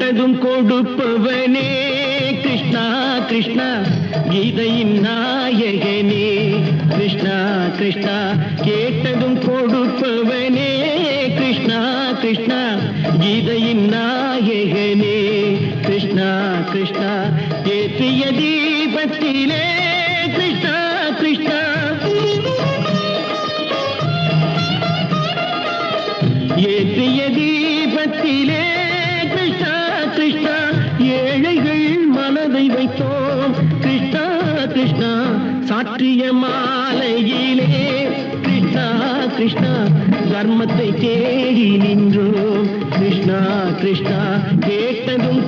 கேட்டதும் கொடுப்பவனே கிருஷ்ணா கிருஷ்ணா கீதையின் நாயகனே கிருஷ்ணா கிருஷ்ணா கேட்டதும் கொடுப்பவனே கிருஷ்ணா கிருஷ்ணா கீதையின் நாயகனே கிருஷ்ணா கிருஷ்ணா ஏற்றிய தீபத்திலே கிருஷ்ணா கிருஷ்ணா ஏற்றிய தீபத்திலே கிருஷ்ணா கிருஷ்ணா ஏழைகள் மனதை வைத்தோம் கிருஷ்ணா கிருஷ்ணா சாற்றிய மாலையிலே கிருஷ்ணா கிருஷ்ணா தர்மத்தை தேடி நின்றோம் கிருஷ்ணா கிருஷ்ணா கேட்டதும்